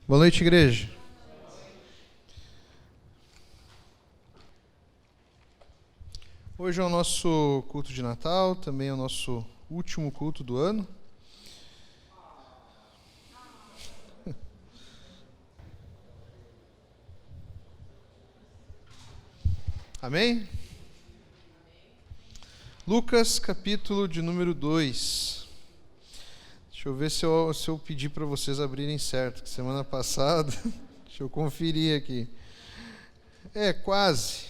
Boa noite, igreja. Hoje é o nosso culto de Natal, também é o nosso último culto do ano. Amém? Lucas, capítulo de número 2. Deixa eu ver se eu pedir para vocês abrirem certo, que semana passada, deixa eu conferir aqui. Quase.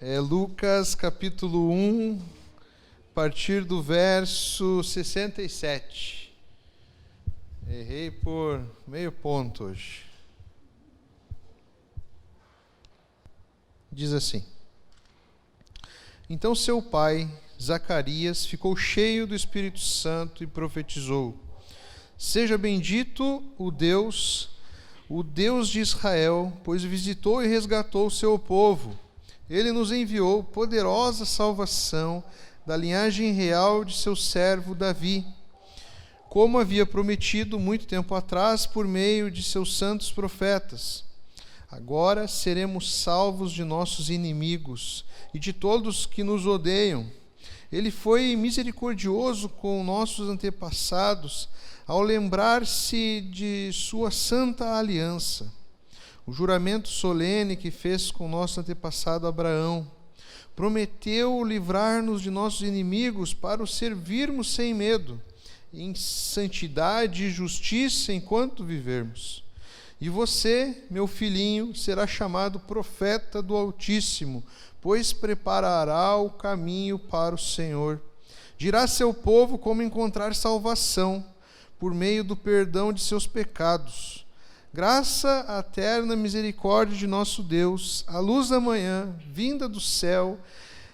É Lucas, capítulo 1, a partir do verso 67. Errei por meio ponto hoje. Diz assim: Então seu pai, Zacarias, ficou cheio do Espírito Santo e profetizou: Seja bendito o Deus de Israel, pois visitou e resgatou o seu povo. Ele nos enviou poderosa salvação da linhagem real de seu servo Davi, como havia prometido muito tempo atrás por meio de seus santos profetas. Agora seremos salvos de nossos inimigos e de todos que nos odeiam. Ele foi misericordioso com nossos antepassados ao lembrar-se de sua santa aliança, o juramento solene que fez com nosso antepassado Abraão. Prometeu livrar-nos de nossos inimigos para o servirmos sem medo, em santidade e justiça enquanto vivermos. E você, meu filhinho, será chamado profeta do Altíssimo, pois preparará o caminho para o Senhor. Dirá a seu povo como encontrar salvação, por meio do perdão de seus pecados. Graça à eterna misericórdia de nosso Deus, a luz da manhã, vinda do céu,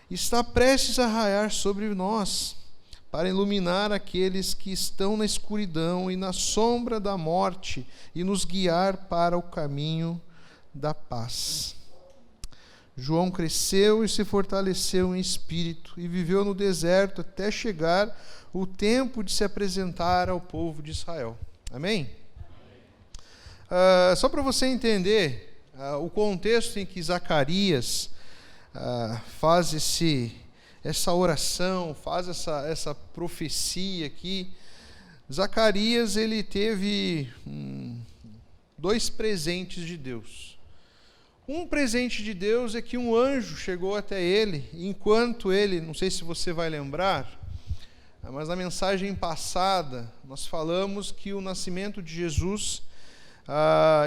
está prestes a raiar sobre nós, para iluminar aqueles que estão na escuridão e na sombra da morte e nos guiar para o caminho da paz. João cresceu e se fortaleceu em espírito e viveu no deserto até chegar o tempo de se apresentar ao povo de Israel. Amém? Só para você entender o contexto em que Zacarias faz essa oração, faz essa profecia aqui. Zacarias, ele teve dois presentes de Deus. Um presente de Deus é que um anjo chegou até ele, enquanto ele, não sei se você vai lembrar, mas na mensagem passada nós falamos que o nascimento de Jesus,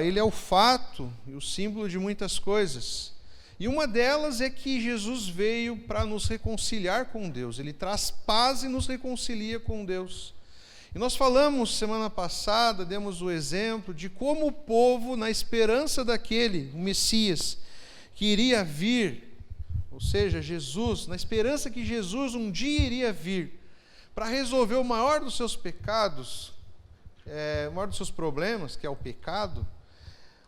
ele é o fato e o símbolo de muitas coisas. E uma delas é que Jesus veio para nos reconciliar com Deus. Ele traz paz e nos reconcilia com Deus. E nós falamos semana passada, demos o exemplo de como o povo, na esperança daquele, o Messias, que iria vir, ou seja, Jesus, na esperança que Jesus um dia iria vir para resolver o maior dos seus pecados, o maior dos seus problemas, que é o pecado.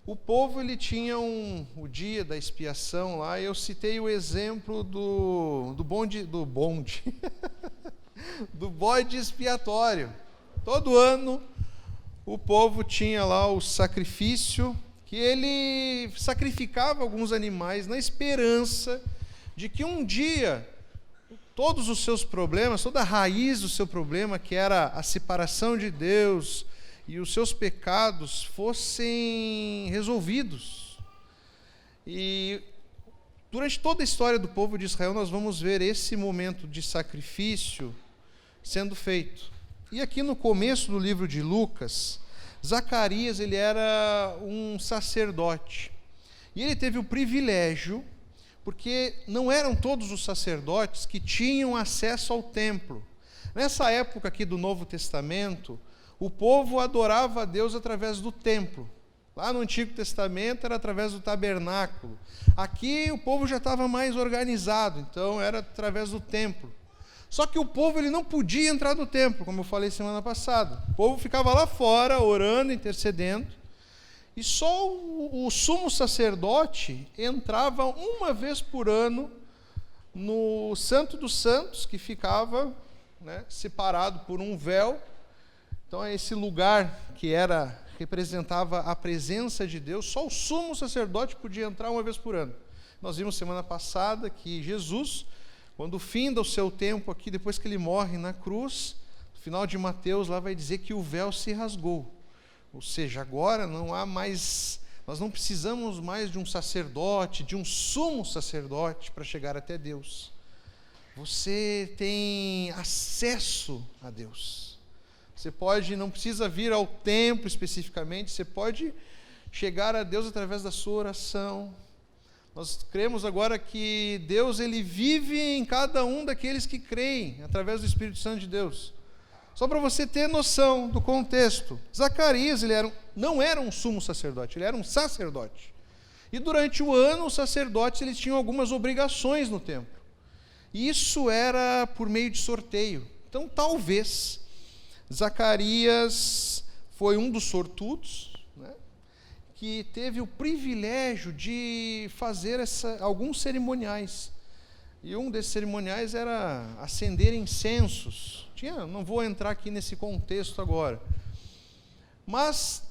O povo, ele tinha o dia da expiação lá. Eu citei o exemplo do bode expiatório. Todo ano o povo tinha lá o sacrifício, que ele sacrificava alguns animais na esperança de que um dia todos os seus problemas, toda a raiz do seu problema, que era a separação de Deus e os seus pecados, fossem resolvidos. E durante toda a história do povo de Israel, nós vamos ver esse momento de sacrifício sendo feito. E aqui no começo do livro de Lucas, Zacarias, ele era um sacerdote. E ele teve o privilégio, porque não eram todos os sacerdotes que tinham acesso ao templo. Nessa época aqui do Novo Testamento, o povo adorava a Deus através do templo. Lá no Antigo Testamento era através do tabernáculo. Aqui o povo já estava mais organizado, então era através do templo. Só que o povo, ele não podia entrar no templo, como eu falei semana passada. O povo ficava lá fora, orando, intercedendo. E só o sumo sacerdote entrava uma vez por ano no Santo dos Santos, que ficava separado por um véu. Então, esse lugar que era representava a presença de Deus, só o sumo sacerdote podia entrar uma vez por ano. Nós vimos semana passada que Jesus, quando finda o seu tempo aqui, depois que ele morre na cruz, no final de Mateus, lá vai dizer que o véu se rasgou. Ou seja, agora não há mais, nós não precisamos mais de um sacerdote, de um sumo sacerdote para chegar até Deus. Você tem acesso a Deus. Você não precisa vir ao templo especificamente, você pode chegar a Deus através da sua oração. Nós cremos agora que Deus, ele vive em cada um daqueles que creem, através do Espírito Santo de Deus. Só para você ter noção do contexto, Zacarias não era um sumo sacerdote, ele era um sacerdote. E durante o ano, os sacerdotes eles tinham algumas obrigações no templo. E isso era por meio de sorteio. Então, talvez, Zacarias foi um dos sortudos, né, que teve o privilégio de fazer alguns cerimoniais. E um desses cerimoniais era acender incensos. Não vou entrar aqui nesse contexto agora. Mas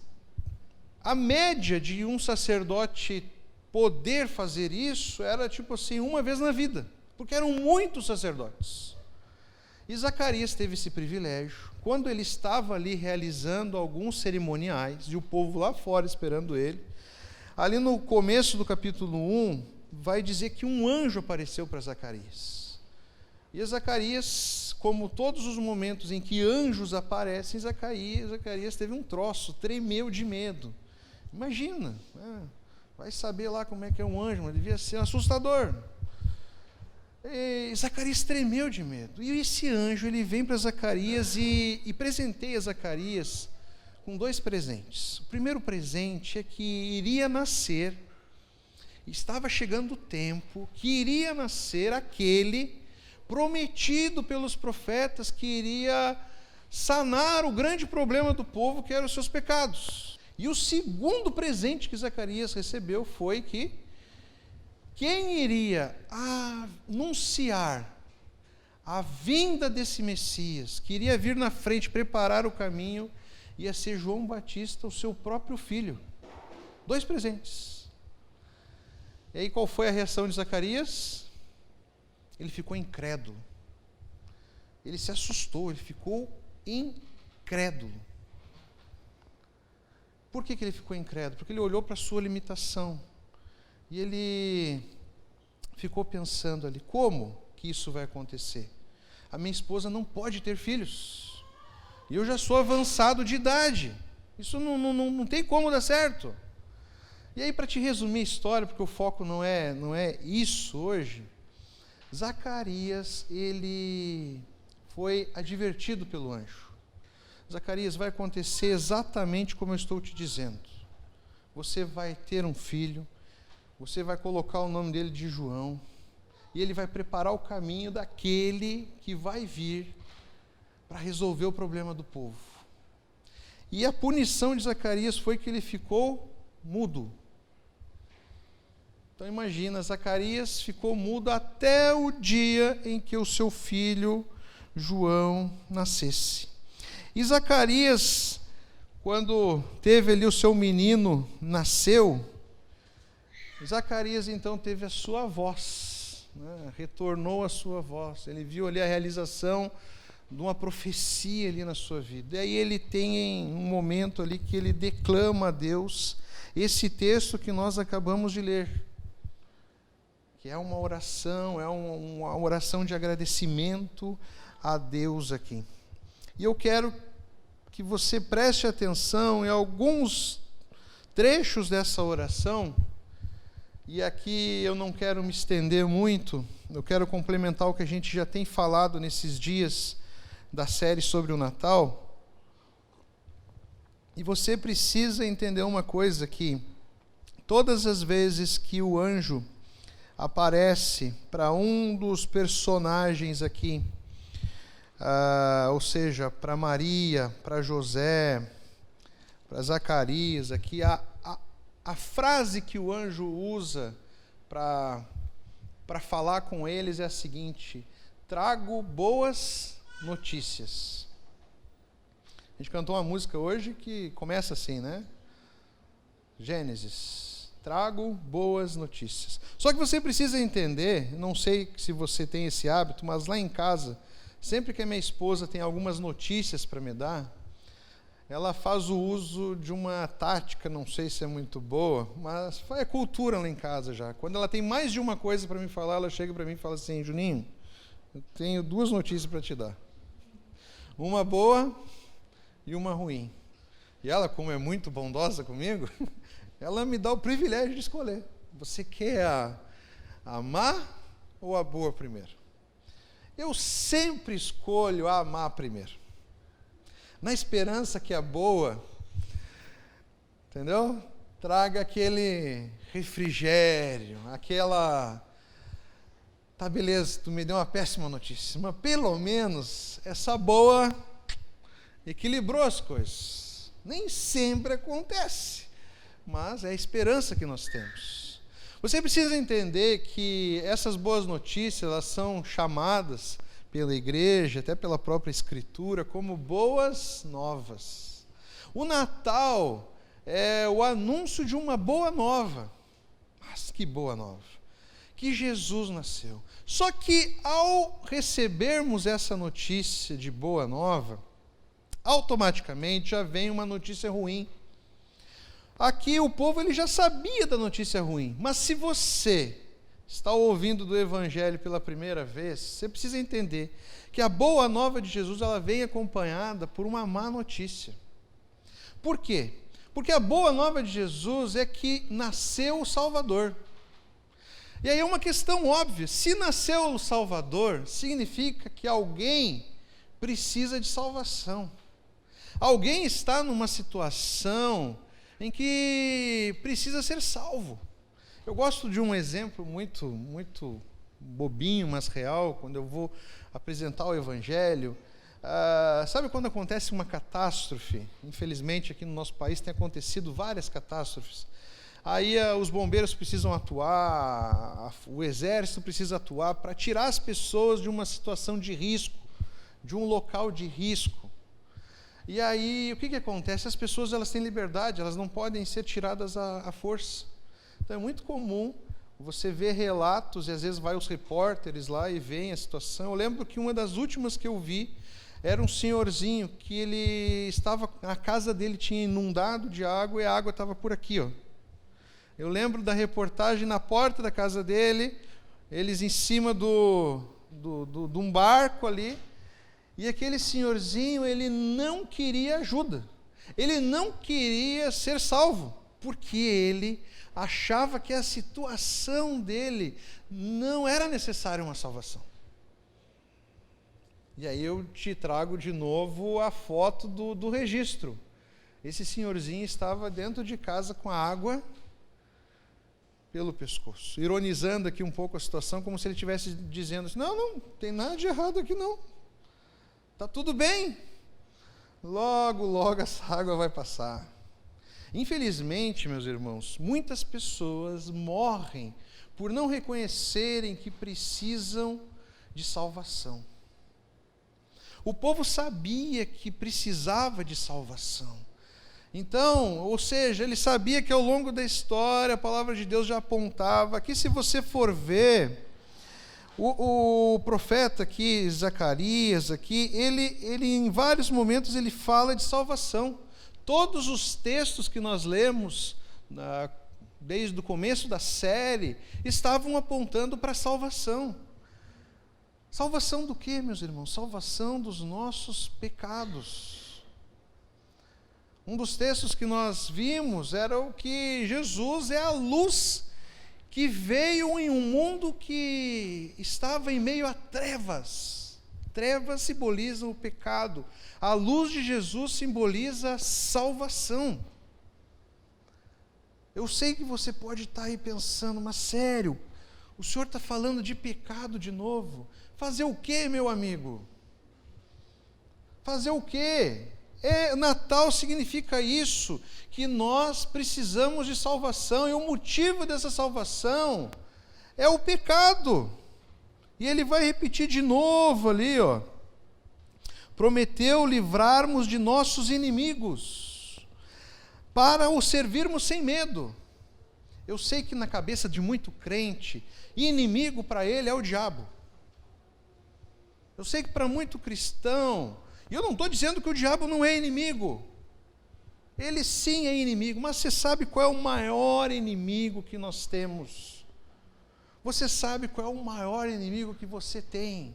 a média de um sacerdote poder fazer isso era tipo assim, uma vez na vida. Porque eram muitos sacerdotes. E Zacarias teve esse privilégio. Quando ele estava ali realizando alguns cerimoniais, e o povo lá fora esperando ele, ali no começo do capítulo 1, vai dizer que um anjo apareceu para Zacarias. E Zacarias, como todos os momentos em que anjos aparecem, Zacarias teve um troço, tremeu de medo. Imagina, vai saber lá como é que é um anjo, mas devia ser assustador. E Zacarias tremeu de medo. E esse anjo, ele vem para Zacarias e presenteia Zacarias com 2 presentes. O primeiro presente é que iria nascer, estava chegando o tempo, que iria nascer aquele prometido pelos profetas, que iria sanar o grande problema do povo, que eram os seus pecados. E o segundo presente que Zacarias recebeu foi que quem iria anunciar a vinda desse Messias, que iria vir na frente, preparar o caminho, ia ser João Batista, o seu próprio filho. 2 presentes. E aí qual foi a reação de Zacarias? Ele ficou incrédulo. Ele se assustou, ele ficou incrédulo. Por que ele ficou incrédulo? Porque ele olhou para a sua limitação. E ele ficou pensando ali, como que isso vai acontecer? A minha esposa não pode ter filhos. E eu já sou avançado de idade. Isso não tem como dar certo. E aí, para te resumir a história, porque o foco não é isso hoje, Zacarias, ele foi advertido pelo anjo. Zacarias, vai acontecer exatamente como eu estou te dizendo. Você vai ter um filho, você vai colocar o nome dele de João, e ele vai preparar o caminho daquele que vai vir para resolver o problema do povo. E a punição de Zacarias foi que ele ficou mudo. Então imagina, Zacarias ficou mudo até o dia em que o seu filho João nascesse. E Zacarias, quando teve ali o seu menino, nasceu, Zacarias então teve a sua voz, né? Retornou a sua voz. Ele viu ali a realização de uma profecia ali na sua vida. E aí ele tem um momento ali que ele declama a Deus esse texto que nós acabamos de ler, que é uma oração, uma oração de agradecimento a Deus aqui. E eu quero que você preste atenção em alguns trechos dessa oração, e aqui eu não quero me estender muito, eu quero complementar o que a gente já tem falado nesses dias da série sobre o Natal. E você precisa entender uma coisa, que todas as vezes que o anjo aparece para um dos personagens aqui, ou seja, para Maria, para José, para Zacarias, aqui a frase que o anjo usa para falar com eles é a seguinte: trago boas notícias. A gente cantou uma música hoje que começa assim, né? Gênesis, trago boas notícias. Só que você precisa entender, não sei se você tem esse hábito, mas lá em casa, sempre que a minha esposa tem algumas notícias para me dar, ela faz o uso de uma tática, não sei se é muito boa, mas é cultura lá em casa já. Quando ela tem mais de uma coisa para me falar, ela chega para mim e fala assim: Juninho, eu tenho 2 notícias para te dar. Uma boa e uma ruim. E ela, como é muito bondosa comigo, ela me dá o privilégio de escolher. Você quer a má ou a boa primeiro? Eu sempre escolho a má primeiro, na esperança que a boa, entendeu? Traga aquele refrigério, aquela... Tá, beleza, tu me deu uma péssima notícia, mas pelo menos essa boa equilibrou as coisas. Nem sempre acontece, mas é a esperança que nós temos. Você precisa entender que essas boas notícias, elas são chamadas pela igreja, até pela própria Escritura, como boas novas. O Natal é o anúncio de uma boa nova. Mas que boa nova! Que Jesus nasceu. Só que ao recebermos essa notícia de boa nova, automaticamente já vem uma notícia ruim. Aqui o povo ele já sabia da notícia ruim, mas se você está ouvindo do Evangelho pela primeira vez, você precisa entender que a boa nova de Jesus ela vem acompanhada por uma má notícia. Por quê? Porque a boa nova de Jesus é que nasceu o Salvador. E aí é uma questão óbvia: se nasceu o Salvador, significa que alguém precisa de salvação. Alguém está numa situação em que precisa ser salvo. Eu gosto de um exemplo muito bobinho, mas real, quando eu vou apresentar o Evangelho. Sabe quando acontece uma catástrofe? Infelizmente aqui no nosso país tem acontecido várias catástrofes. Aí os bombeiros precisam atuar, o exército precisa atuar para tirar as pessoas de uma situação de risco, de um local de risco. E aí o que acontece? As pessoas elas têm liberdade, elas não podem ser tiradas à força. Então é muito comum você ver relatos, e às vezes vai os repórteres lá e veem a situação. Eu lembro que uma das últimas que eu vi era um senhorzinho que ele estava, a casa dele tinha inundado de água e a água estava por aqui, ó. Eu lembro da reportagem na porta da casa dele, eles em cima de um barco ali, e aquele senhorzinho, ele não queria ajuda, ele não queria ser salvo, porque ele achava que a situação dele não era necessária uma salvação. E aí eu te trago de novo a foto do registro. Esse senhorzinho estava dentro de casa com a água pelo pescoço, ironizando aqui um pouco a situação, como se ele estivesse dizendo assim: não tem nada de errado aqui não, está tudo bem, logo essa água vai passar. Infelizmente, meus irmãos, muitas pessoas morrem por não reconhecerem que precisam de salvação. O povo sabia que precisava de salvação. Então, ou seja, ele sabia que ao longo da história a palavra de Deus já apontava. Aqui, se você for ver, o profeta aqui, Zacarias, aqui, ele em vários momentos ele fala de salvação. Todos os textos que nós lemos, desde o começo da série, estavam apontando para a salvação. Salvação do quê, meus irmãos? Salvação dos nossos pecados. Um dos textos que nós vimos era o que Jesus é a luz que veio em um mundo que estava em meio a trevas. Trevas simbolizam o pecado. A luz de Jesus simboliza a salvação. Eu sei que você pode estar aí pensando, mas sério, o senhor está falando de pecado de novo? Fazer o quê, meu amigo? Fazer o quê? Natal significa isso, que nós precisamos de salvação, e o motivo dessa salvação é o pecado. E ele vai repetir de novo ali, ó. prometeu livrar-nos de nossos inimigos, para o servirmos sem medo. Eu sei que na cabeça de muito crente, inimigo para ele é o diabo. Eu sei que para muito cristão, e eu não estou dizendo que o diabo não é inimigo, ele sim é inimigo, mas você sabe qual é o maior inimigo que nós temos? Você sabe qual é o maior inimigo que você tem?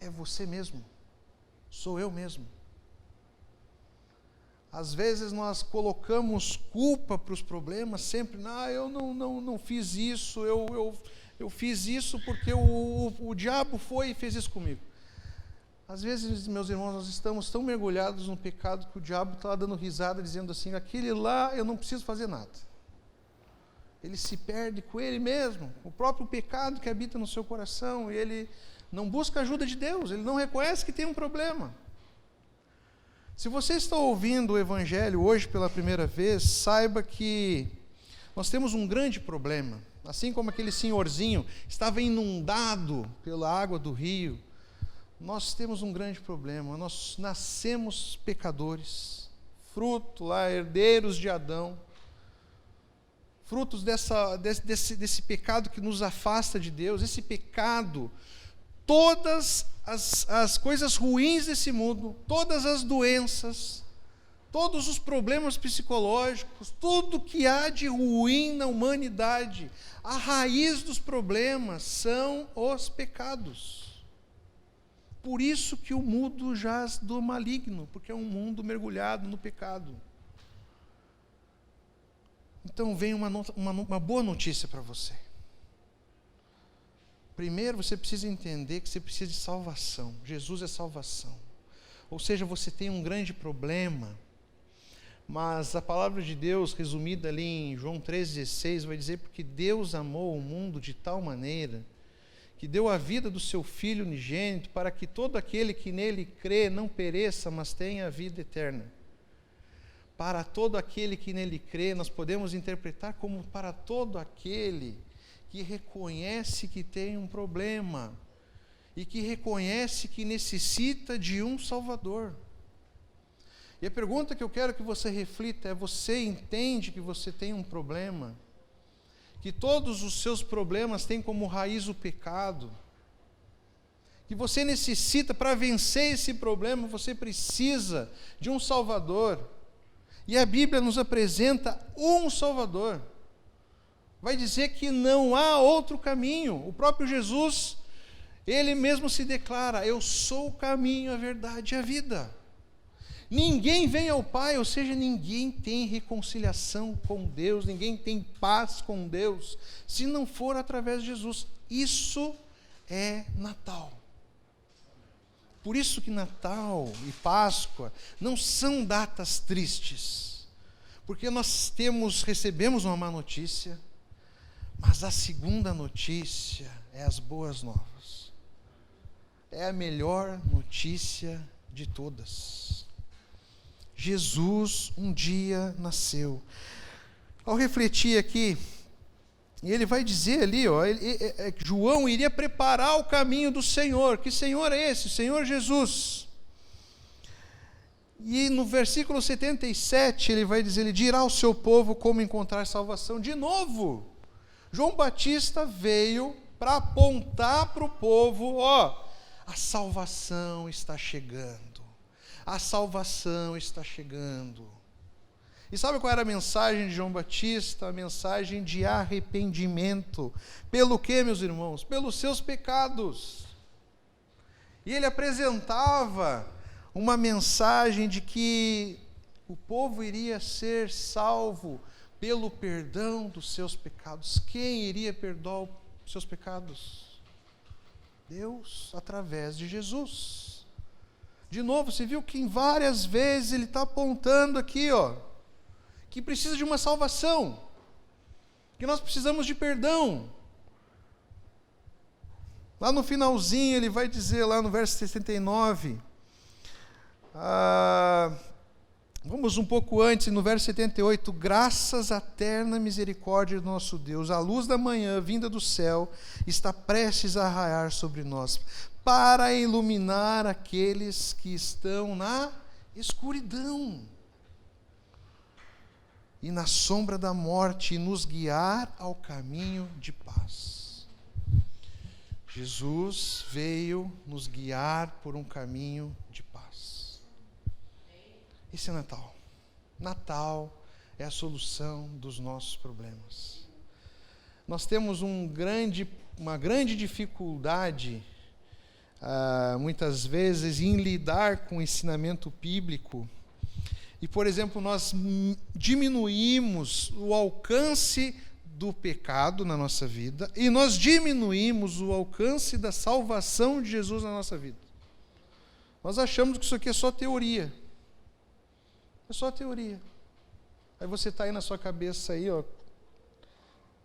É você mesmo, sou eu mesmo. Às vezes nós colocamos culpa para os problemas sempre, eu não fiz isso, eu fiz isso porque o diabo foi e fez isso comigo. Às vezes, meus irmãos, nós estamos tão mergulhados no pecado que o diabo está dando risada, dizendo assim, aquele lá eu não preciso fazer nada. Ele se perde com ele mesmo, o próprio pecado que habita no seu coração, e ele não busca a ajuda de Deus, ele não reconhece que tem um problema. Se você está ouvindo o Evangelho hoje pela primeira vez, saiba que nós temos um grande problema. Assim como aquele senhorzinho estava inundado pela água do rio, nós temos um grande problema. Nós nascemos pecadores, fruto lá, herdeiros de Adão, frutos desse pecado que nos afasta de Deus. Esse pecado, todas as coisas ruins desse mundo, todas as doenças, todos os problemas psicológicos, tudo que há de ruim na humanidade, a raiz dos problemas são os pecados. Por isso que o mundo jaz do maligno, porque é um mundo mergulhado no pecado. Então vem uma boa notícia para você. Primeiro, você precisa entender que você precisa de salvação. Jesus é salvação. Ou seja, você tem um grande problema, mas a palavra de Deus, resumida ali em João 3,16, vai dizer, porque Deus amou o mundo de tal maneira, que deu a vida do seu Filho unigênito, para que todo aquele que nele crê não pereça, mas tenha a vida eterna. Para todo aquele que nele crê, nós podemos interpretar como para todo aquele que reconhece que tem um problema e que reconhece que necessita de um Salvador. E a pergunta que eu quero que você reflita é: você entende que você tem um problema? Que todos os seus problemas têm como raiz o pecado? Que você necessita, para vencer esse problema, você precisa de um Salvador. E a Bíblia nos apresenta um Salvador. Vai dizer que não há outro caminho. O próprio Jesus, ele mesmo se declara: eu sou o caminho, a verdade e a vida. Ninguém vem ao Pai, ou seja, ninguém tem reconciliação com Deus, ninguém tem paz com Deus, se não for através de Jesus. Isso é Natal. Por isso que Natal e Páscoa não são datas tristes, porque nós recebemos uma má notícia, mas a segunda notícia é as boas novas. É a melhor notícia de todas. Jesus um dia nasceu. Ao refletir aqui, ele vai dizer ali, João iria preparar o caminho do Senhor. Que Senhor é esse? O Senhor Jesus. E no versículo 77, ele vai dizer, ele dirá ao seu povo como encontrar salvação. De novo, João Batista veio para apontar para o povo, a salvação está chegando. A salvação está chegando. E sabe qual era a mensagem de João Batista? A mensagem de arrependimento. Pelo quê, meus irmãos? Pelos seus pecados. E ele apresentava uma mensagem de que o povo iria ser salvo pelo perdão dos seus pecados. Quem iria perdoar os seus pecados? Deus, através de Jesus. De novo, você viu que em várias vezes ele está apontando aqui, que precisa de uma salvação, que nós precisamos de perdão. Lá no finalzinho ele vai dizer, lá no verso 69, vamos um pouco antes, no verso 78, graças à eterna misericórdia do nosso Deus, a luz da manhã vinda do céu está prestes a raiar sobre nós, para iluminar aqueles que estão na escuridão e na sombra da morte, e nos guiar ao caminho de paz. Jesus veio nos guiar por um caminho de paz. Esse é Natal. Natal é a solução dos nossos problemas. Nós temos uma grande dificuldade, muitas vezes, em lidar com o ensinamento bíblico. E, por exemplo, nós diminuímos o alcance do pecado na nossa vida e nós diminuímos o alcance da salvação de Jesus na nossa vida. Nós achamos que isso aqui é só teoria. É só teoria. Aí você está aí na sua cabeça aí, ó,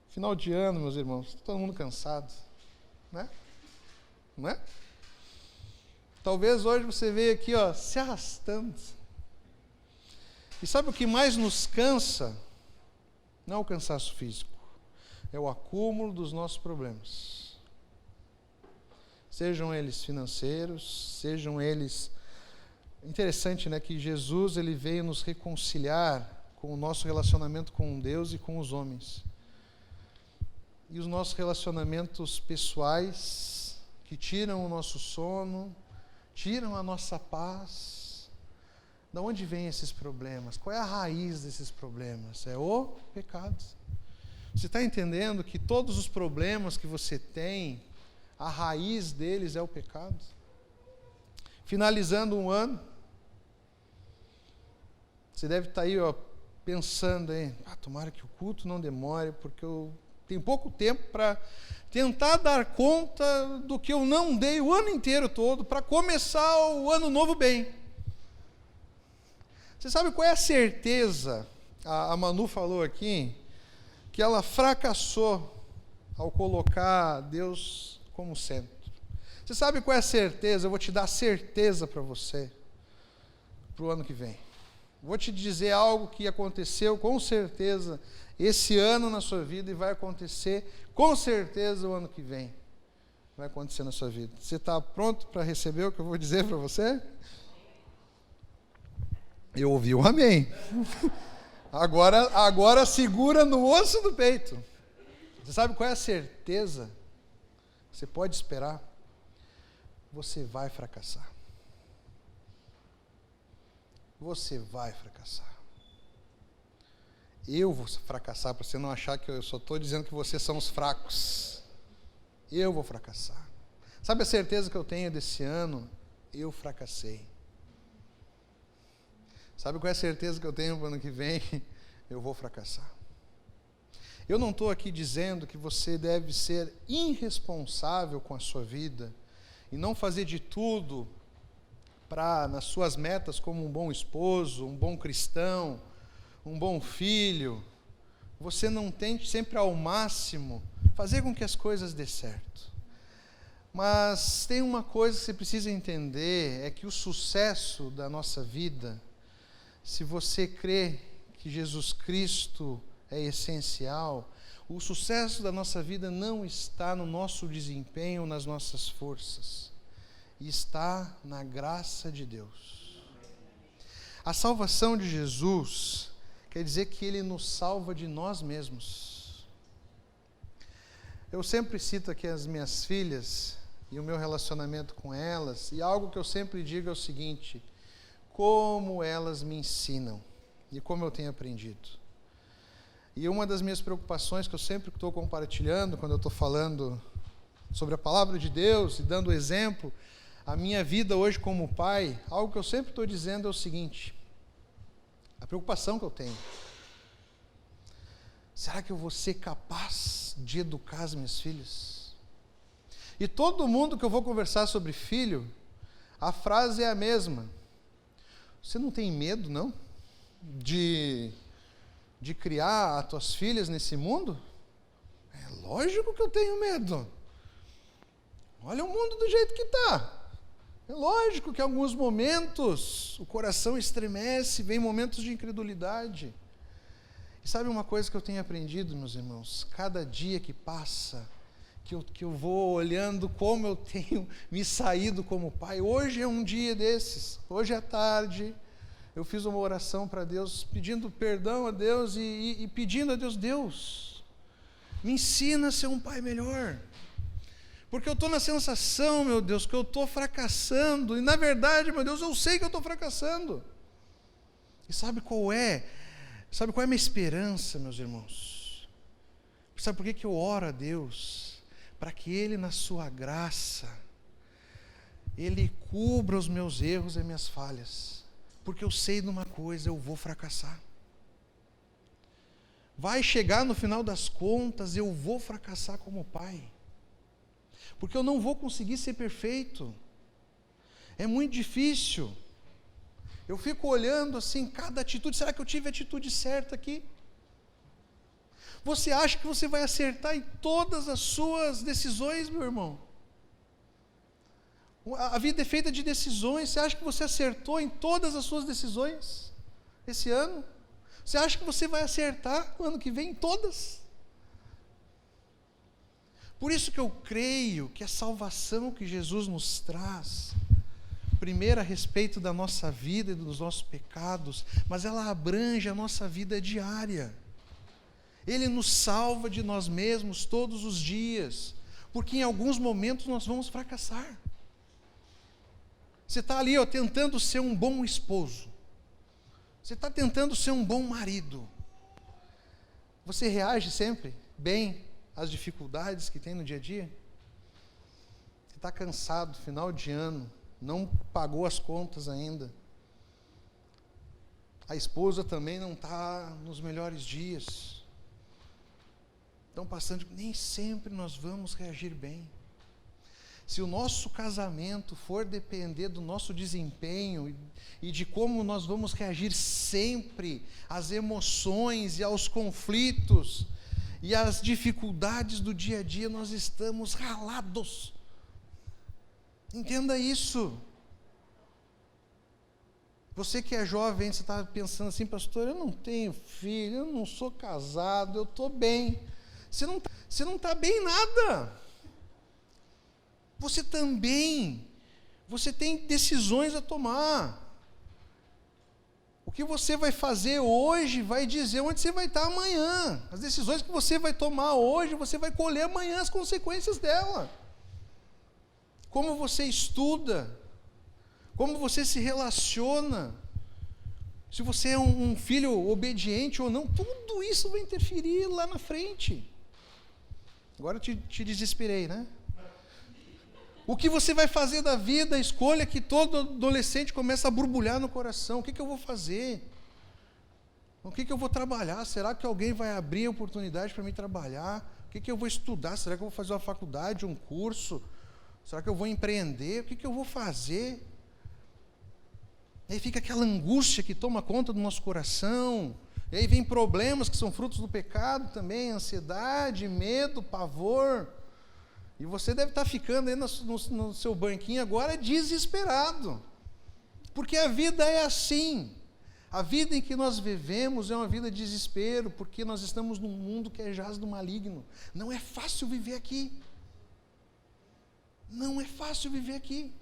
final de ano, meus irmãos, todo mundo cansado, né? Não é? Talvez hoje você veio aqui, ó, se arrastando. E sabe o que mais nos cansa? Não é o cansaço físico, é o acúmulo dos nossos problemas. Sejam eles financeiros, sejam eles... Interessante, né, que Jesus ele veio nos reconciliar com o nosso relacionamento com Deus e com os homens. E os nossos relacionamentos pessoais, que tiram o nosso sono, tiram a nossa paz. De onde vêm esses problemas? Qual é a raiz desses problemas? É o pecado. Você está entendendo que todos os problemas que você tem, a raiz deles é o pecado? Finalizando um ano, você deve estar aí, ó, pensando aí, tomara que o culto não demore, porque eu tenho pouco tempo para tentar dar conta do que eu não dei o ano inteiro todo, para começar o ano novo bem. Você sabe qual é a certeza? A Manu falou aqui que ela fracassou ao colocar Deus como centro. Você sabe qual é a certeza? Eu vou te dar certeza para você, para o ano que vem. Vou te dizer algo que aconteceu com certeza esse ano na sua vida e vai acontecer com certeza o ano que vem. Vai acontecer na sua vida. Você está pronto para receber o que eu vou dizer para você? Eu ouvi um amém. Agora segura no osso do peito. Você sabe qual é a certeza? Você pode esperar. Você vai fracassar. Você vai fracassar. Eu vou fracassar, para você não achar que eu só estou dizendo que vocês são os fracos. Eu vou fracassar. Sabe a certeza que eu tenho desse ano? Eu fracassei. Sabe qual é a certeza que eu tenho para o ano que vem? Eu vou fracassar. Eu não estou aqui dizendo que você deve ser irresponsável com a sua vida e não fazer de tudo para, nas suas metas, como um bom esposo, um bom cristão, um bom filho, você não tente sempre ao máximo fazer com que as coisas dê certo. Mas tem uma coisa que você precisa entender, é que o sucesso da nossa vida, se você crê que Jesus Cristo é essencial, o sucesso da nossa vida não está no nosso desempenho, nas nossas forças, está na graça de Deus. A salvação de Jesus quer dizer que Ele nos salva de nós mesmos. Eu sempre cito aqui as minhas filhas e o meu relacionamento com elas, e algo que eu sempre digo é o seguinte: como elas me ensinam e como eu tenho aprendido. E uma das minhas preocupações que eu sempre estou compartilhando, quando eu estou falando sobre a palavra de Deus e dando exemplo, a minha vida hoje como pai, algo que eu sempre estou dizendo é o seguinte: a preocupação que eu tenho, será que eu vou ser capaz de educar as minhas filhas? E todo mundo que eu vou conversar sobre filho, a frase é a mesma: você não tem medo, não? De criar as tuas filhas nesse mundo? É lógico que eu tenho medo. Olha o mundo do jeito que está. É lógico que em alguns momentos o coração estremece, vem momentos de incredulidade. E sabe uma coisa que eu tenho aprendido, meus irmãos? Cada dia que passa, que eu vou olhando como eu tenho me saído como pai. Hoje é um dia desses. Hoje à tarde eu fiz uma oração para Deus, pedindo perdão a Deus e pedindo a Deus, Deus, me ensina a ser um pai melhor. Porque eu estou na sensação, meu Deus, que eu estou fracassando. E na verdade, meu Deus, eu sei que eu estou fracassando. E sabe qual é a minha esperança, meus irmãos? Sabe por que eu oro a Deus? Para que Ele, na sua graça, Ele cubra os meus erros e minhas falhas. Porque eu sei de uma coisa, eu vou fracassar. Vai chegar no final das contas, eu vou fracassar como pai. Porque eu não vou conseguir ser perfeito. É muito difícil. Eu fico olhando assim, cada atitude, será que eu tive a atitude certa aqui? Você acha que você vai acertar em todas as suas decisões, meu irmão? A vida é feita de decisões. Você acha que você acertou em todas as suas decisões esse ano? Você acha que você vai acertar no ano que vem em todas? Por isso que eu creio que a salvação que Jesus nos traz, primeiro a respeito da nossa vida e dos nossos pecados, mas ela abrange a nossa vida diária. Ele nos salva de nós mesmos todos os dias, porque em alguns momentos nós vamos fracassar. Você está ali, tentando ser um bom esposo. Você está tentando ser um bom marido. Você reage sempre bem às dificuldades que tem no dia a dia? Você está cansado, final de ano, não pagou as contas ainda. A esposa também não está nos melhores dias. Estão passando, nem sempre nós vamos reagir bem. Se o nosso casamento for depender do nosso desempenho e de como nós vamos reagir sempre às emoções e aos conflitos e às dificuldades do dia a dia, nós estamos ralados. Entenda isso. Você que é jovem, você está pensando assim, pastor, eu não tenho filho, eu não sou casado, eu estou bem. Você não está bem em nada. Você tem decisões a tomar. O que você vai fazer hoje vai dizer onde você vai estar amanhã. As decisões que você vai tomar hoje, você vai colher amanhã as consequências dela. Como você estuda, como você se relaciona, se você é um filho obediente ou não, tudo isso vai interferir lá na frente. Agora eu te desesperei, né? O que você vai fazer da vida, a escolha que todo adolescente começa a borbulhar no coração. O que eu vou fazer? O que eu vou trabalhar? Será que alguém vai abrir a oportunidade para mim trabalhar? O que eu vou estudar? Será que eu vou fazer uma faculdade, um curso? Será que eu vou empreender? O que eu vou fazer? E aí fica aquela angústia que toma conta do nosso coração. E aí vem problemas que são frutos do pecado também, ansiedade, medo, pavor. E você deve estar ficando aí no seu banquinho agora desesperado. Porque a vida é assim. A vida em que nós vivemos é uma vida de desespero, porque nós estamos num mundo que é jaz do maligno. Não é fácil viver aqui. Não é fácil viver aqui.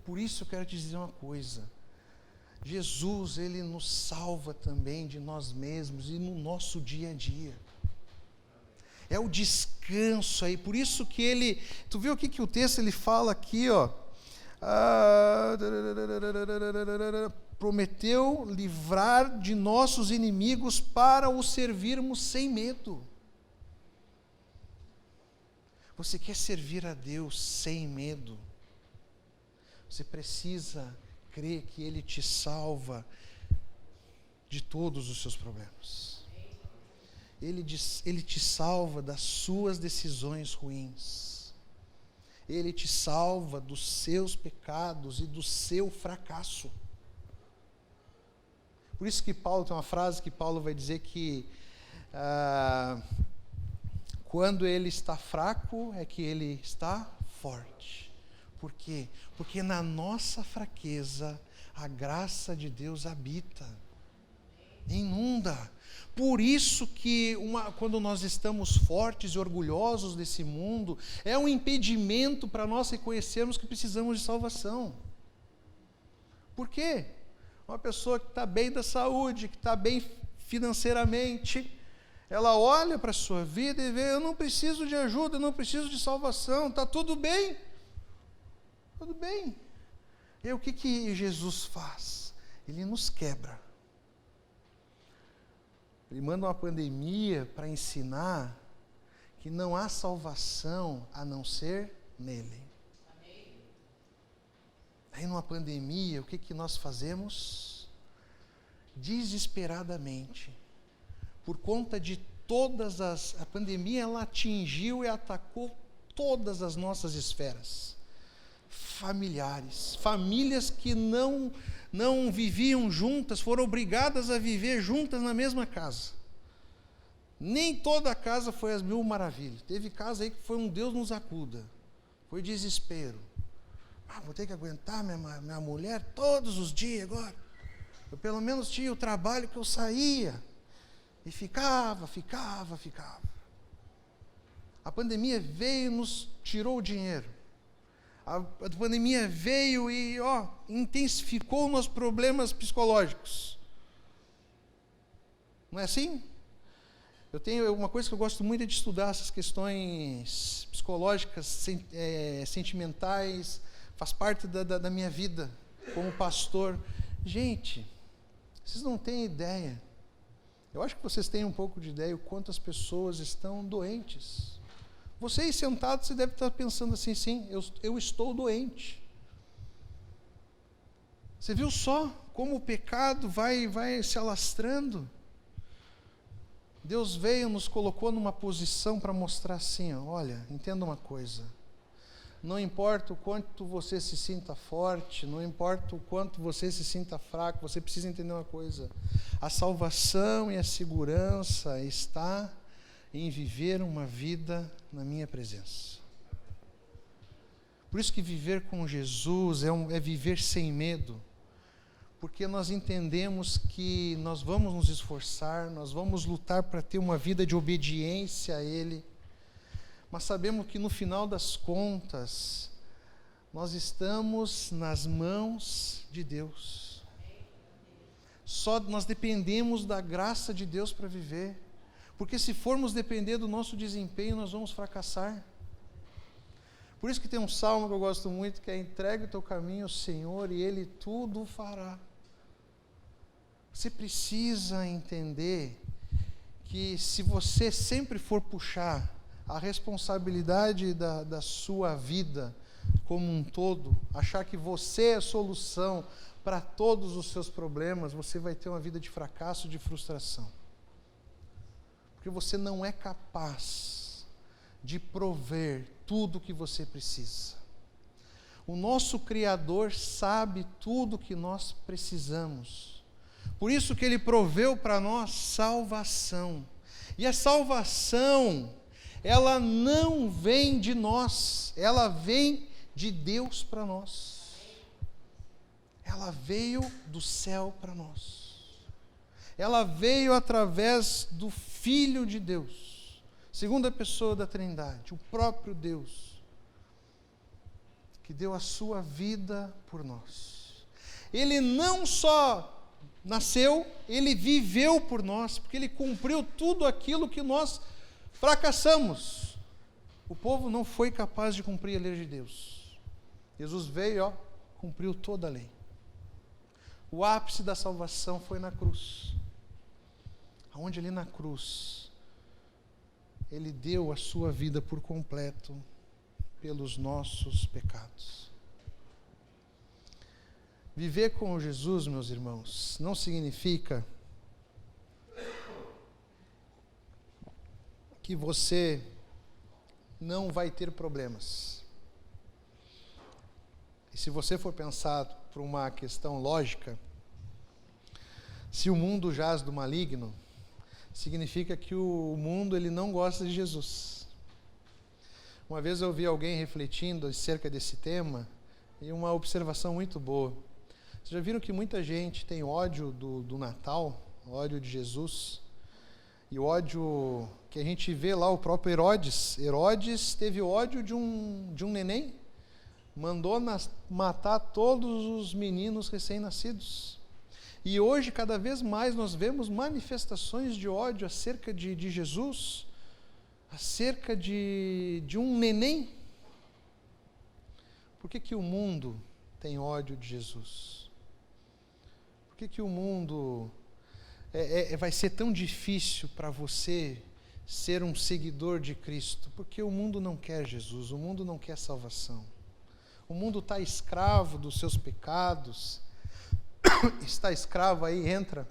Por isso eu quero te dizer uma coisa. Jesus, Ele nos salva também de nós mesmos e no nosso dia a dia. É o descanso aí, por isso que Ele, tu viu o que o texto ele fala aqui, prometeu livrar de nossos inimigos para o servirmos sem medo. Você quer servir a Deus sem medo? Você precisa crer que Ele te salva de todos os seus problemas. Ele te salva das suas decisões ruins. Ele te salva dos seus pecados e do seu fracasso. Por isso que Paulo tem uma frase que Paulo vai dizer que quando ele está fraco é que ele está forte. Por quê? Porque na nossa fraqueza a graça de Deus habita. Inunda. Por isso que quando nós estamos fortes e orgulhosos desse mundo, é um impedimento para nós reconhecermos que precisamos de salvação. Por quê? Uma pessoa que está bem da saúde, que está bem financeiramente, ela olha para a sua vida e vê, eu não preciso de ajuda, eu não preciso de salvação, está tudo bem. Tudo bem. E o que Jesus faz? Ele nos quebra. Ele manda uma pandemia para ensinar que não há salvação a não ser nele. Aí numa pandemia, o que nós fazemos? Desesperadamente, por conta de a pandemia, ela atingiu e atacou todas as nossas esferas familiares, famílias que não viviam juntas, foram obrigadas a viver juntas na mesma casa. Nem toda a casa foi as mil maravilhas. Teve casa aí que foi um Deus nos acuda. Foi desespero. Vou ter que aguentar minha mulher todos os dias agora. Eu pelo menos tinha o trabalho que eu saía. E ficava. A pandemia veio e nos tirou o dinheiro. A pandemia veio e intensificou nossos problemas psicológicos. Não é assim? Eu tenho uma coisa que eu gosto muito de estudar, essas questões psicológicas, sentimentais, faz parte da minha vida como pastor. Gente, vocês não têm ideia. Eu acho que vocês têm um pouco de ideia o quanto as pessoas estão doentes. Vocês sentados, você deve estar pensando assim, sim, eu estou doente. Você viu só como o pecado vai se alastrando? Deus veio, nos colocou numa posição para mostrar assim, olha, entenda uma coisa. Não importa o quanto você se sinta forte, não importa o quanto você se sinta fraco, você precisa entender uma coisa. A salvação e a segurança está em viver uma vida na minha presença. Por isso que viver com Jesus é viver sem medo, porque nós entendemos que nós vamos nos esforçar, nós vamos lutar para ter uma vida de obediência a Ele, mas sabemos que no final das contas, nós estamos nas mãos de Deus. Só nós dependemos da graça de Deus para viver. Porque se formos depender do nosso desempenho, nós vamos fracassar. Por isso que tem um salmo que eu gosto muito, que é: entregue o teu caminho ao Senhor e Ele tudo fará. Você precisa entender que se você sempre for puxar a responsabilidade da sua vida como um todo, achar que você é a solução para todos os seus problemas, você vai ter uma vida de fracasso, de frustração. Porque você não é capaz de prover tudo o que você precisa. O nosso Criador sabe tudo o que nós precisamos. Por isso que Ele proveu para nós salvação. E a salvação, ela não vem de nós, ela vem de Deus para nós. Ela veio do céu para nós. Ela veio através do Filho de Deus, segunda pessoa da Trindade, o próprio Deus, que deu a sua vida por nós. Ele não só nasceu, Ele viveu por nós, porque Ele cumpriu tudo aquilo que nós fracassamos. O povo não foi capaz de cumprir a lei de Deus. Jesus veio, cumpriu toda a lei. O ápice da salvação foi na cruz. Onde ali na cruz, Ele deu a sua vida por completo pelos nossos pecados. Viver com Jesus, meus irmãos, não significa que você não vai ter problemas. E se você for pensar por uma questão lógica, se o mundo jaz do maligno, significa que o mundo ele não gosta de Jesus. Uma vez eu ouvi alguém refletindo acerca desse tema, e uma observação muito boa. Vocês já viram que muita gente tem ódio do Natal, ódio de Jesus. E o ódio que a gente vê lá, o próprio Herodes. Herodes teve ódio de um neném, mandou matar todos os meninos recém-nascidos. E hoje, cada vez mais, nós vemos manifestações de ódio acerca de Jesus, acerca de um neném. Por que o mundo tem ódio de Jesus? Por que o mundo vai ser tão difícil para você ser um seguidor de Cristo? Porque o mundo não quer Jesus, o mundo não quer salvação. O mundo está escravo dos seus pecados, está escravo, aí entra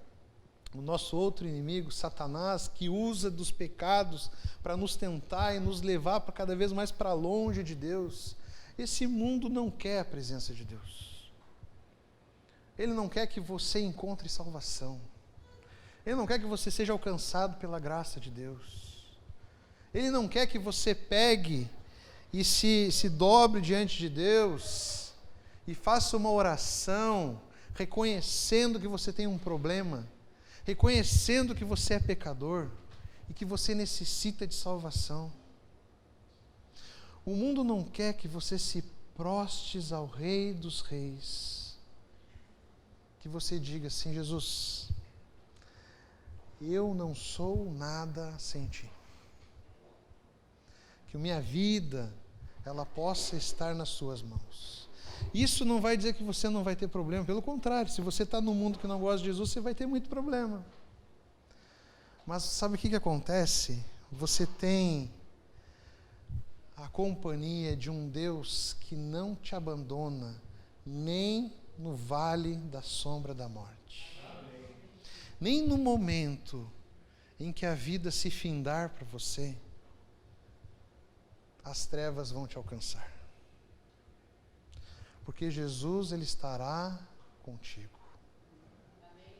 o nosso outro inimigo, Satanás, que usa dos pecados para nos tentar e nos levar para cada vez mais para longe de Deus. Esse mundo não quer a presença de Deus. Ele não quer que você encontre salvação. Ele não quer que você seja alcançado pela graça de Deus. Ele não quer que você pegue e se dobre diante de Deus e faça uma oração reconhecendo que você tem um problema, reconhecendo que você é pecador e que você necessita de salvação. O mundo não quer que você se prostes ao Rei dos Reis, que você diga assim: Jesus, eu não sou nada sem Ti. Que minha vida, ela possa estar nas Suas mãos. Isso não vai dizer que você não vai ter problema, pelo contrário, se você está num mundo que não gosta de Jesus, você vai ter muito problema. Mas sabe o que acontece? Você tem a companhia de um Deus que não te abandona, nem no vale da sombra da morte. Amém. Nem no momento em que a vida se findar para você, as trevas vão te alcançar. Porque Jesus, Ele estará contigo. Amém.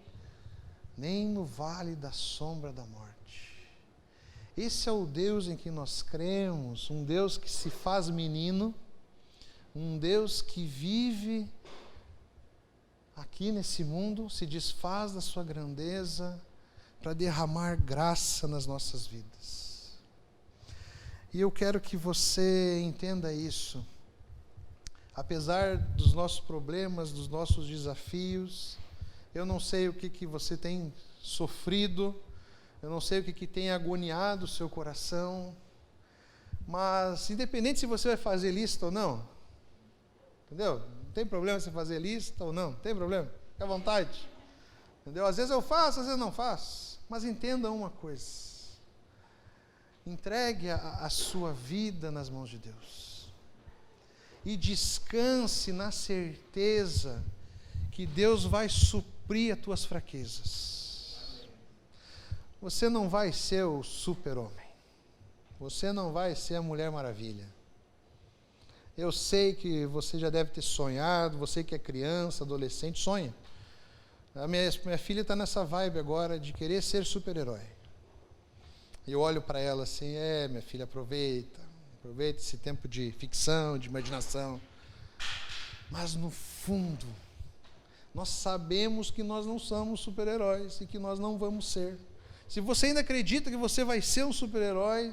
Nem no vale da sombra da morte. Esse é o Deus em que nós cremos, um Deus que se faz menino, um Deus que vive aqui nesse mundo, se desfaz da sua grandeza para derramar graça nas nossas vidas. E eu quero que você entenda isso. Apesar dos nossos problemas, dos nossos desafios, eu não sei o que você tem sofrido, eu não sei o que tem agoniado o seu coração, mas independente se você vai fazer lista ou não, entendeu? Não tem problema você fazer lista ou não, não tem problema, fica à vontade. Entendeu? Às vezes eu faço, às vezes não faço, mas entenda uma coisa: entregue a sua vida nas mãos de Deus e descanse na certeza que Deus vai suprir as tuas fraquezas. Você não vai ser o super-homem. Você não vai ser a Mulher Maravilha. Eu sei que você já deve ter sonhado, você que é criança, adolescente, sonha. A minha filha está nessa vibe agora de querer ser super-herói. E eu olho para ela assim: minha filha, aproveita esse tempo de ficção, de imaginação. Mas no fundo, nós sabemos que nós não somos super-heróis e que nós não vamos ser. Se você ainda acredita que você vai ser um super-herói,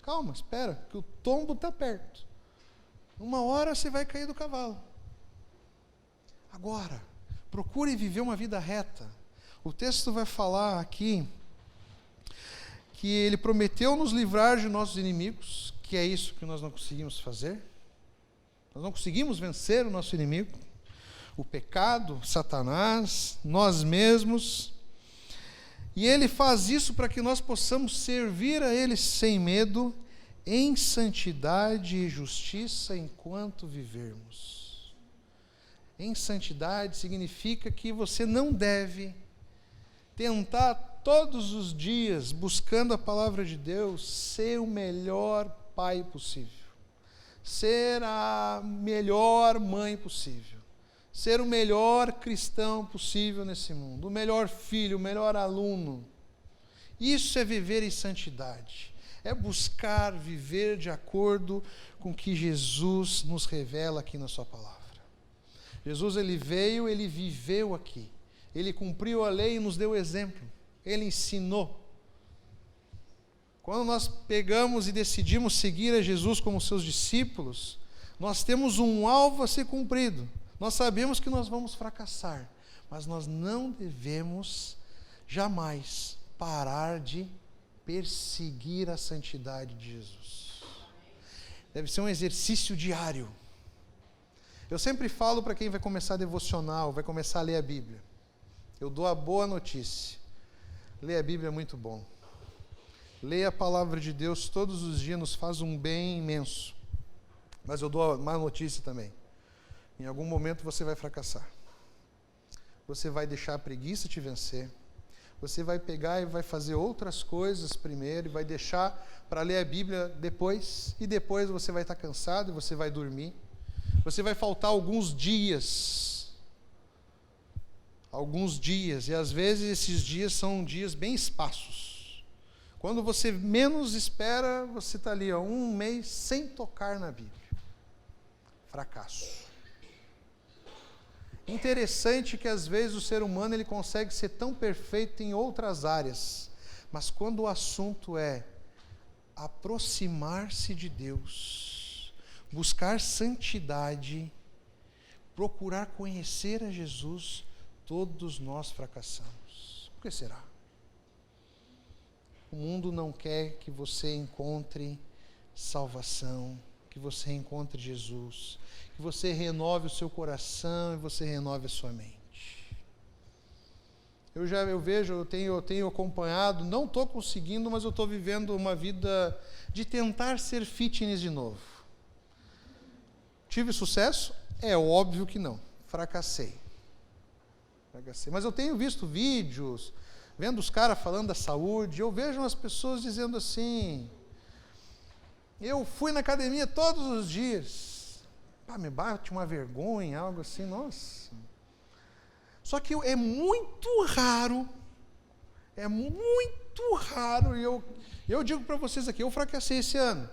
calma, espera, que o tombo está perto. Uma hora você vai cair do cavalo. Agora, procure viver uma vida reta. O texto vai falar aqui que Ele prometeu nos livrar de nossos inimigos, que é isso que nós não conseguimos fazer. Nós não conseguimos vencer o nosso inimigo, o pecado, Satanás, nós mesmos. E Ele faz isso para que nós possamos servir a Ele sem medo, em santidade e justiça enquanto vivermos. Em santidade significa que você não deve tentar todos os dias, buscando a palavra de Deus, ser o melhor pai possível, ser a melhor mãe possível, ser o melhor cristão possível nesse mundo, o melhor filho, o melhor aluno. Isso é viver em santidade, é buscar viver de acordo com o que Jesus nos revela aqui na sua palavra. Jesus, Ele veio, Ele viveu aqui, Ele cumpriu a lei e nos deu exemplo. Ele ensinou. Quando nós pegamos e decidimos seguir a Jesus como seus discípulos, nós temos um alvo a ser cumprido. Nós sabemos que nós vamos fracassar, mas nós não devemos jamais parar de perseguir a santidade de Jesus. Deve ser um exercício diário. Eu sempre falo para quem vai começar devocional, vai começar a ler a Bíblia. Eu dou a boa notícia. Ler a Bíblia é muito bom. Ler a palavra de Deus todos os dias nos faz um bem imenso. Mas eu dou a má notícia também. Em algum momento você vai fracassar. Você vai deixar a preguiça te vencer. Você vai pegar e vai fazer outras coisas primeiro e vai deixar para ler a Bíblia depois. E depois você vai estar cansado e você vai dormir. Você vai faltar alguns dias. E às vezes esses dias são dias bem espaços. Quando você menos espera, você está ali, 1 mês sem tocar na Bíblia. Fracasso. Interessante que às vezes o ser humano ele consegue ser tão perfeito em outras áreas, mas quando o assunto é aproximar-se de Deus, buscar santidade, procurar conhecer a Jesus, todos nós fracassamos. Por que será? O mundo não quer que você encontre salvação, que você encontre Jesus, que você renove o seu coração e você renove a sua mente. Eu tenho acompanhado, não estou conseguindo, mas eu estou vivendo uma vida de tentar ser fitness de novo. Tive sucesso? É óbvio que não. Fracassei. Mas eu tenho visto vídeos, vendo os caras falando da saúde, eu vejo as pessoas dizendo assim, eu fui na academia todos os dias, me bate uma vergonha, algo assim, nossa. Só que é muito raro, e eu digo para vocês aqui, eu fracassei esse ano.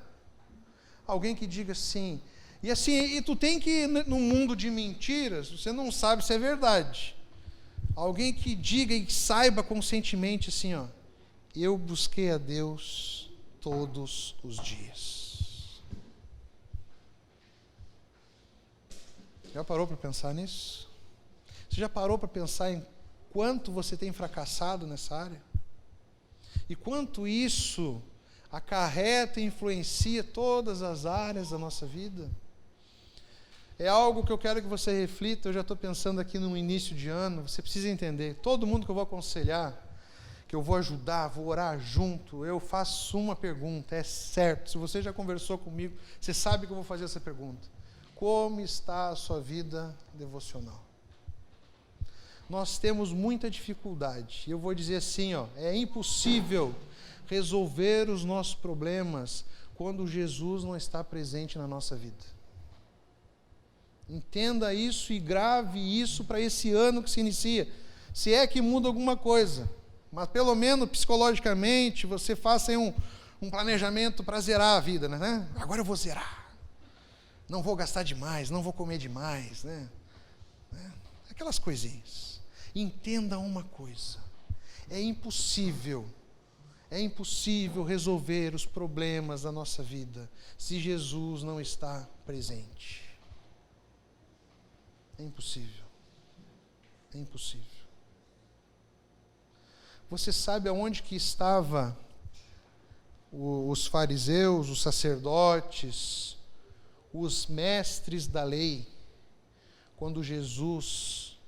Alguém que diga assim, e tu tem que ir num mundo de mentiras, você não sabe se é verdade. Alguém que diga e saiba conscientemente assim, eu busquei a Deus todos os dias. Já parou para pensar nisso? Você já parou para pensar em quanto você tem fracassado nessa área? E quanto isso acarreta e influencia todas as áreas da nossa vida? É algo que eu quero que você reflita. Eu já estou pensando aqui no início de ano. Você precisa entender. Todo mundo que eu vou aconselhar, que eu vou ajudar, vou orar junto, eu faço uma pergunta. É certo. Se você já conversou comigo, você sabe que eu vou fazer essa pergunta. Como está a sua vida devocional? Nós temos muita dificuldade. E eu vou dizer assim, é impossível resolver os nossos problemas quando Jesus não está presente na nossa vida. Entenda isso e grave isso para esse ano que se inicia. Se é que muda alguma coisa. Mas pelo menos psicologicamente você faça aí um planejamento para zerar a vida, né? Agora eu vou zerar. Não vou gastar demais, não vou comer demais, né? Aquelas coisinhas. Entenda uma coisa. É impossível resolver os problemas da nossa vida se Jesus não está presente. É impossível. É impossível. Você sabe aonde que estava os fariseus, os sacerdotes, os mestres da lei, quando Jesus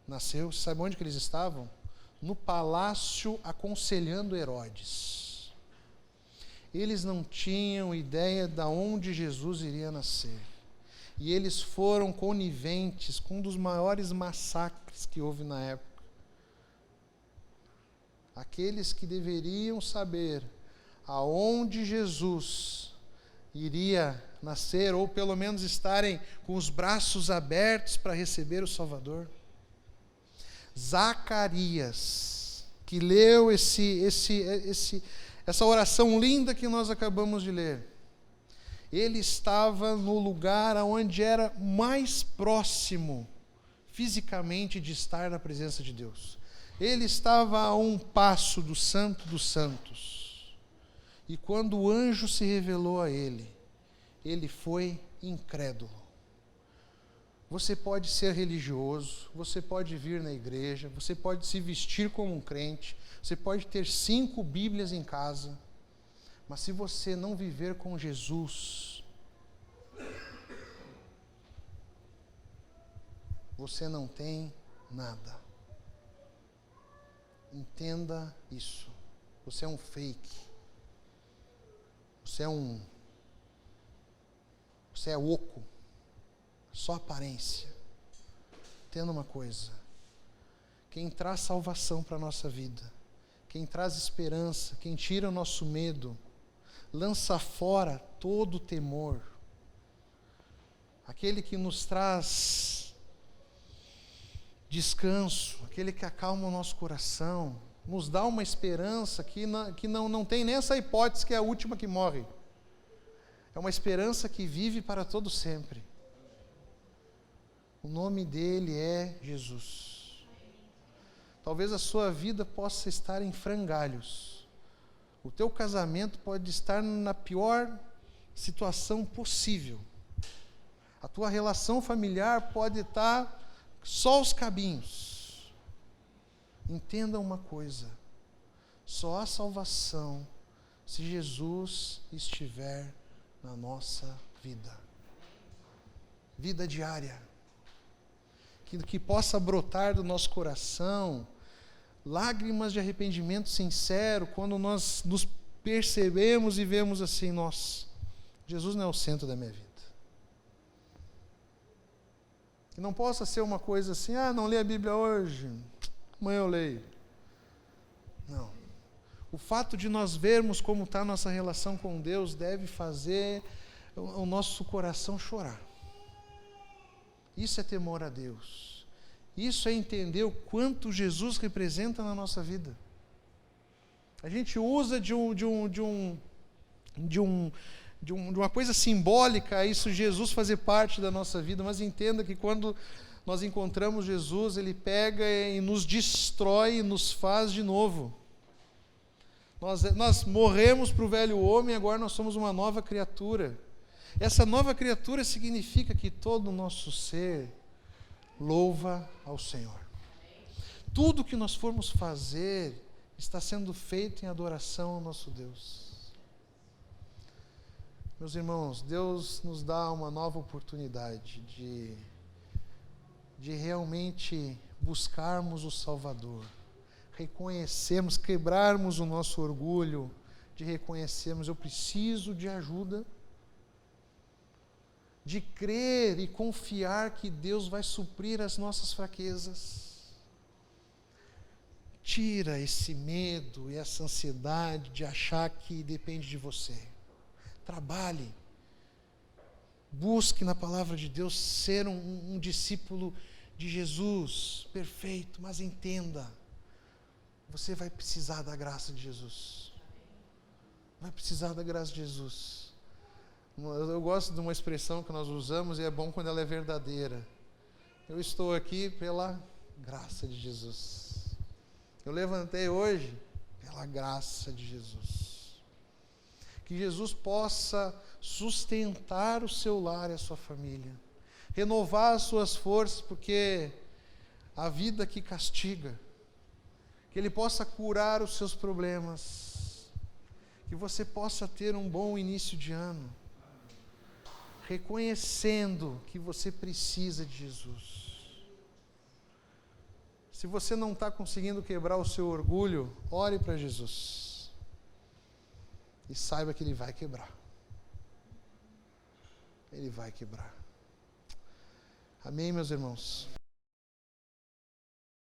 nasceu? Você sabe onde que eles estavam? No palácio aconselhando Herodes. Eles não tinham ideia de onde Jesus iria nascer. E eles foram coniventes com um dos maiores massacres que houve na época. Aqueles que deveriam saber aonde Jesus iria nascer, ou pelo menos estarem com os braços abertos para receber o Salvador. Zacarias, que leu essa oração linda que nós acabamos de ler, ele estava no lugar onde era mais próximo fisicamente de estar na presença de Deus. Ele estava a um passo do Santo dos Santos. E quando o anjo se revelou a ele, ele foi incrédulo. Você pode ser religioso, você pode vir na igreja, você pode se vestir como um crente, você pode ter 5 Bíblias em casa, mas se você não viver com Jesus, você não tem nada. Entenda isso. Você é um fake. Você é oco. Só aparência. Entenda uma coisa. Quem traz salvação para a nossa vida, quem traz esperança, quem tira o nosso medo, lança fora todo o temor, aquele que nos traz descanso, aquele que acalma o nosso coração, nos dá uma esperança que não tem nem essa hipótese que é a última que morre. É uma esperança que vive para todo sempre. O nome dele é Jesus. Talvez a sua vida possa estar em frangalhos. O teu casamento pode estar na pior situação possível. A tua relação familiar pode estar só os cabinhos. Entenda uma coisa: só há salvação se Jesus estiver na nossa vida. Vida diária. Que possa brotar do nosso coração lágrimas de arrependimento sincero quando nós nos percebemos e vemos assim: nossa, Jesus não é o centro da minha vida. Que não possa ser uma coisa assim: não li a Bíblia hoje, amanhã eu leio. Não. O fato de nós vermos como está a nossa relação com Deus deve fazer o nosso coração chorar. Isso é temor a Deus. Isso é entender o quanto Jesus representa na nossa vida. A gente usa de uma coisa simbólica isso, Jesus fazer parte da nossa vida, mas entenda que quando nós encontramos Jesus, Ele pega e nos destrói e nos faz de novo. Nós morremos para o velho homem e agora nós somos uma nova criatura. Essa nova criatura significa que todo o nosso ser louva ao Senhor. Tudo que nós formos fazer está sendo feito em adoração ao nosso Deus. Meus irmãos, Deus nos dá uma nova oportunidade de realmente buscarmos o Salvador, reconhecermos, quebrarmos o nosso orgulho, de reconhecermos: eu preciso de ajuda, de crer e confiar que Deus vai suprir as nossas fraquezas. Tira esse medo e essa ansiedade de achar que depende de você. Trabalhe. Busque na palavra de Deus ser um discípulo de Jesus, perfeito, mas entenda, você vai precisar da graça de Jesus. Vai precisar da graça de Jesus. Eu gosto de uma expressão que nós usamos e é bom quando ela é verdadeira. Eu estou aqui pela graça de Jesus. Eu levantei hoje pela graça de Jesus. Que Jesus possa sustentar o seu lar e a sua família, renovar as suas forças, porque a vida que castiga, que Ele possa curar os seus problemas, que você possa ter um bom início de ano, reconhecendo que você precisa de Jesus. Se você não está conseguindo quebrar o seu orgulho, ore para Jesus e saiba que Ele vai quebrar. Ele vai quebrar. Amém, meus irmãos?